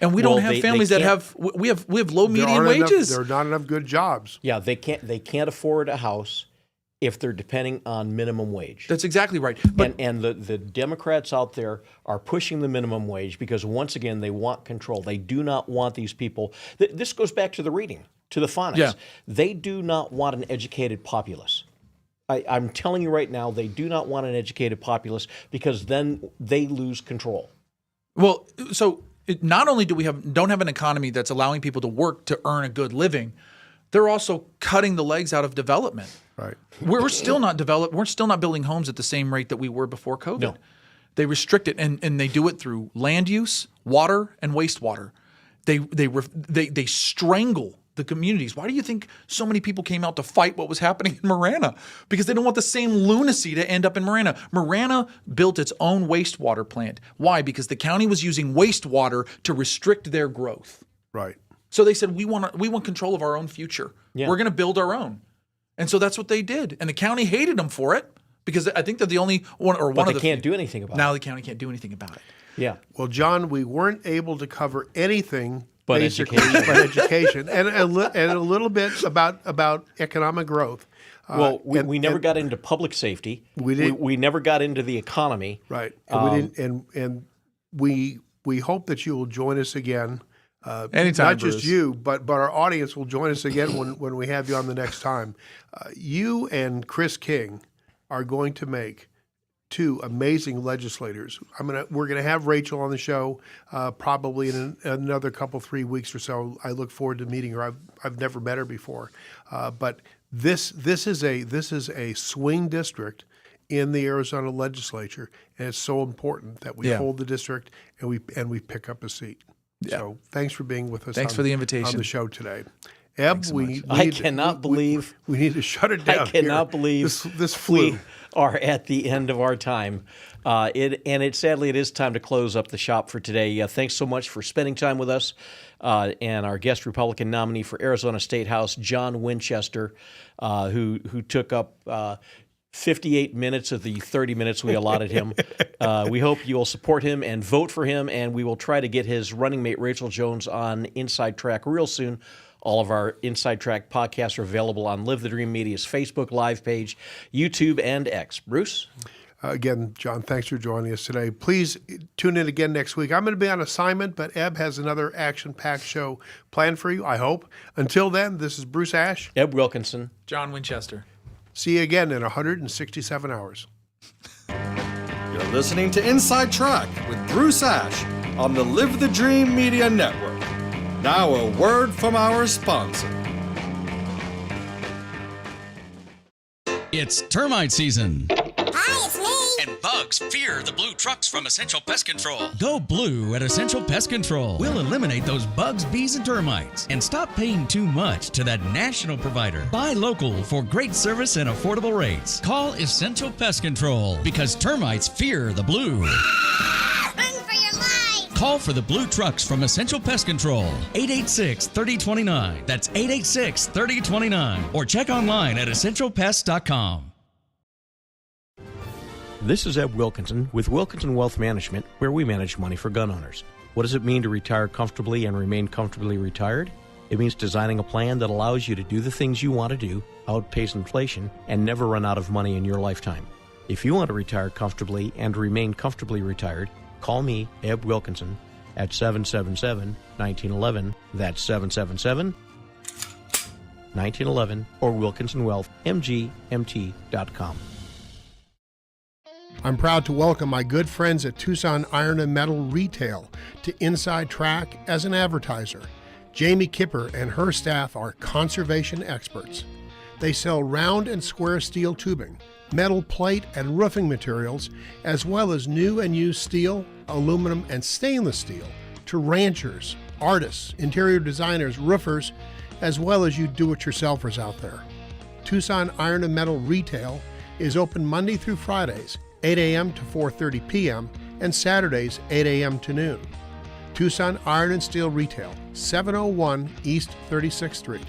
G: And we don't have families that have we have low median wages.
E: There are not enough good jobs.
D: Yeah, they can't afford a house if they're depending on minimum wage.
G: That's exactly right. But
D: And the Democrats out there are pushing the minimum wage because, once again, they want control. They do not want these people. This goes back to the reading, to the phonics.
G: Yeah.
D: They do not want an educated populace. I'm telling you right now, they do not want an educated populace because then they lose control.
G: well, so not only do we don't have an economy that's allowing people to work to earn a good living, they're also cutting the legs out of development.
E: Right.
G: We're still not developed. We're still not building homes at the same rate that we were before COVID.
D: No.
G: They restrict it, and they do it through land use, water, and wastewater. They strangle the communities. Why do you think so many people came out to fight what was happening in Marana? Because they don't want the same lunacy to end up in Marana. Marana built its own wastewater plant. Why? Because the county was using wastewater to restrict their growth.
E: Right.
G: So they said, we want control of our own future.
D: Yeah.
G: We're going to build our own. And so that's what they did. And the county hated them for it because I think they're the only one or
D: But
G: one
D: they
G: of the
D: can't do anything about
G: Now
D: it.
G: the county can't do anything about it.
D: Yeah.
E: Well, John, we weren't able to cover anything
D: But
E: basically
D: education.
E: but education and a little bit about economic growth.
D: Well, we never got into public safety.
E: We didn't-
D: We never got into the economy.
E: Right. And we didn't. And we hope that you will join us again.
G: Anytime,
E: Not just
G: Bruce.
E: you, but our audience will join us again when we have you on the next time. You and Chris King are going to make two amazing legislators. We're gonna have Rachel on the show probably in another 3 weeks or so. I look forward to meeting her. I've never met her before, but this is a swing district in the Arizona legislature, and it's so important that we hold the district and we pick up a seat.
G: Yeah.
E: So thanks for being with us.
G: Thanks for the invitation.
E: on the show today. Eb,
D: I cannot believe
E: we need to shut it down.
D: I cannot
E: here.
D: believe
E: this flu.
D: we are at the end of our time. Sadly, it is time to close up the shop for today. Thanks so much for spending time with us. And our guest Republican nominee for Arizona State House, John Winchester, who took up 58 minutes of the 30 minutes we allotted him. We hope you will support him and vote for him, and we will try to get his running mate Rachel Jones on Inside Track real soon. All of our Inside Track podcasts are available on Live the Dream Media's Facebook Live page, YouTube, and X. Bruce?
E: Again, John, thanks for joining us today. Please tune in again next week. I'm going to be on assignment, but Eb has another action-packed show planned for you, I hope. Until then, this is Bruce Ash.
D: Eb Wilkinson.
G: John Winchester.
E: See you again in 167 hours.
F: You're listening to Inside Track with Bruce Ash on the Live the Dream Media Network. Now a word from our sponsor.
A: It's termite season.
B: Hi, it's me.
C: And bugs fear the blue trucks from Essential Pest Control.
A: Go blue at Essential Pest Control. We'll eliminate those bugs, bees, and termites. And stop paying too much to that national provider. Buy local for great service and affordable rates. Call Essential Pest Control because termites fear the blue.
B: Run for your life.
A: Call for the blue trucks from Essential Pest Control. 886-3029. That's 886-3029. Or check online at essentialpest.com.
D: This is Eb Wilkinson with Wilkinson Wealth Management, where we manage money for gun owners. What does it mean to retire comfortably and remain comfortably retired? It means designing a plan that allows you to do the things you want to do, outpace inflation, and never run out of money in your lifetime. If you want to retire comfortably and remain comfortably retired, call me, Eb Wilkinson, at 777-1911. That's 777-1911 or WilkinsonWealthMGMT.com.
E: I'm proud to welcome my good friends at Tucson Iron and Metal Retail to Inside Track as an advertiser. Jamie Kipper and her staff are conservation experts. They sell round and square steel tubing, metal plate and roofing materials, as well as new and used steel, aluminum, and stainless steel to ranchers, artists, interior designers, roofers, as well as you do-it-yourselfers out there. Tucson Iron and Metal Retail is open Monday through Fridays, 8 a.m. to 4:30 p.m., and Saturdays, 8 a.m. to noon. Tucson Iron and Steel Retail, 701 East 36th Street.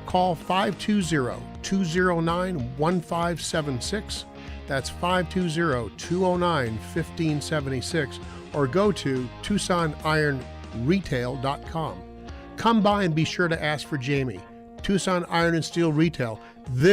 E: Call 520-209-1576. That's 520-209-1576, or go to TucsonIronRetail.com. Come by and be sure to ask for Jamie. Tucson Iron and Steel Retail. This